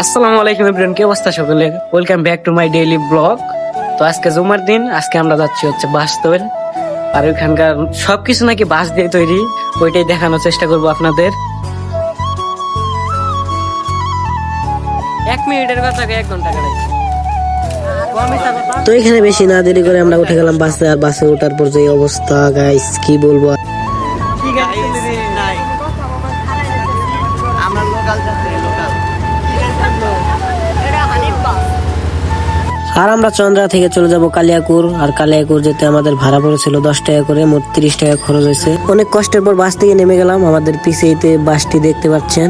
আসসালামু আলাইকুম এভরিওয়ান, কি অবস্থা সকলের? Welcome back to my daily blog. তো আজকে জুমার দিন, আজকে আমরা যাচ্ছি হচ্ছে বাসতল। আর ওইখানকার সবকিছু নাকি বাঁশ দিয়ে তৈরি, ওইটাই দেখানোর চেষ্টা করব আপনাদের। 1 মিনিটের কথা 1 ঘন্টা কাটাই। তো এখানে বেশি না দেরি করে আমরা উঠে গেলাম বাসে। আর বাসে ওঠার পর যে অবস্থা গাইস, কি বলবো। আর আমরা চন্দ্রা থেকে চলে যাব কালিয়াকুর। আর কালিয়াকুর যেতে আমাদের ভাড়া পড়েছিল 10 টাকা করে, মোট 30 টাকা খরচ হয়েছে। অনেক কষ্টের পর বাস থেকে নেমে গেলাম। আমাদের পিছেইতে বাসটি দেখতে পাচ্ছেন।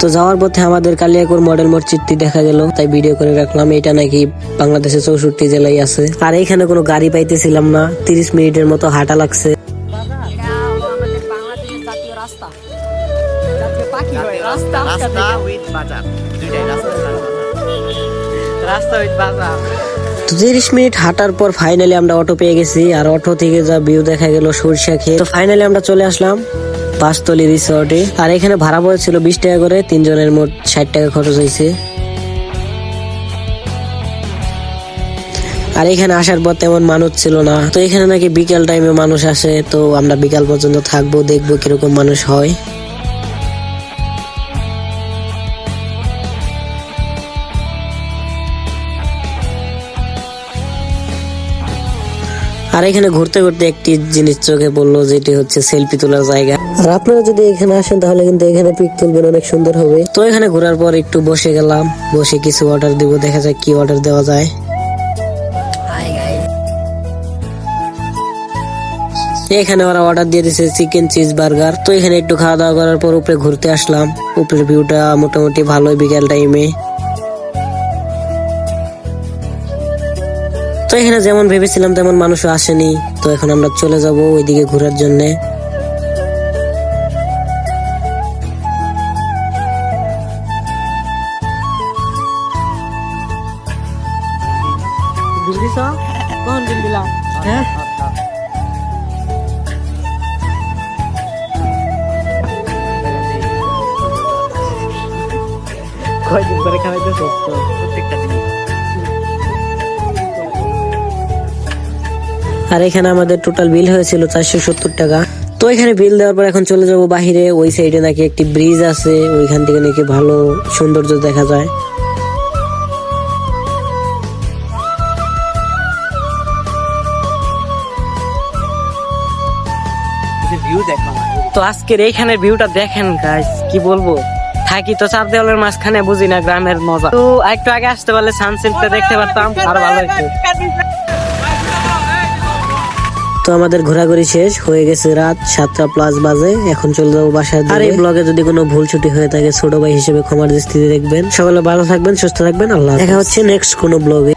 তো যাওয়ার পথে আমাদের কালিয়াকুর মডেল মসজিদটি দেখা গেল, তাই ভিডিও করে রাখলাম। এটা নাকি বাংলাদেশের 64 জেলায় আছে। আর এখানে কোনো গাড়ি পাইতেছিলাম না, 30 মিনিটের মতো হাঁটা লাগছে। তো 30 মিনিট হাঁটার পর ফাইনালি আমরা অটো পেয়ে গেছি। আর অটো থেকে যা ভিউ দেখা গেল সরিষা খেয়ে। তো ফাইনালি আমরা চলে আসলাম বাসতলী রিসর্টে। আর এখানে ভাড়া পড়েছিল 20 টাকা করে, 3 জনের মোট 60 টাকা খরচ হয়েছে। আর এখানে আসার পর তেমন মানুষ ছিল না। তো এখানে নাকি বিকেল টাইমে মানুষ আসে। তো আমরা বিকাল পর্যন্ত থাকবো, দেখবো কিরকম মানুষ হয়। আর এখানে ঘুরতে ঘুরতে একটি জিনিস চোখে পড়লো, যেটি হচ্ছে সেলফি তোলার জায়গা। আর আপনারা যদি এখানে আসেন তাহলে কিন্তু এখানে পিক তুলবেন, অনেক সুন্দর হবে। তো এখানে ঘোরার পর একটু বসে গেলাম, বসে কিছু অর্ডার দিব, দেখা যাক কি অর্ডার দেওয়া যায়। এখানে ওরা অর্ডার দিয়ে দিয়েছে চিকেন চিজ বার্গার। তো এখানে একটু খাওয়া দাওয়া করার পর উপরে ঘুরতে আসলাম। উপরের ভিউটা মোটামুটি ভালোই বিকেল টাইমে। তো এখানে যেমন ভেবেছিলাম তেমন মানুষও আসেনি। তো এখন আমরা চলে যাব ওইদিকে ঘোরার জন্য। কয়দিন করে খাওয়াইতেছে প্রত্যেকটা দিন। আর এখানে আমাদের টোটাল বিল হয়েছিল 470 টাকা। তো এখানে বিল দেওয়ার পর এখন চলে যাব বাহিরে। ওই সাইডে নাকি একটি ব্রিজ আছে, ওইখান থেকে নাকি ভালো সৌন্দর্য দেখা যায়। তো আজকের এইখানের ভিউটা দেখেন গাইস, কি বলবো। থাকি তো চার দেওয়ালের মাঝখানে, বুঝি না গ্রামের মজা। তো একটু আগে আসতে পারলে সানসেটটা দেখতে পারতাম, আর ভালো হতো। তো আমাদের ঘোরাঘুরি শেষ হয়ে গেছে, রাত 7টা+ বাজে। এখন চলে যাবো বাসায়। আর এই ব্লগে যদি কোনো ভুল ছুটি হয়ে থাকে ছোট ভাই হিসেবে ক্ষমার দৃষ্টিতে দেখবেন। সকলে ভালো থাকবেন, সুস্থ থাকবেন। আল্লাহ, দেখা হচ্ছে নেক্সট কোনো ব্লগে।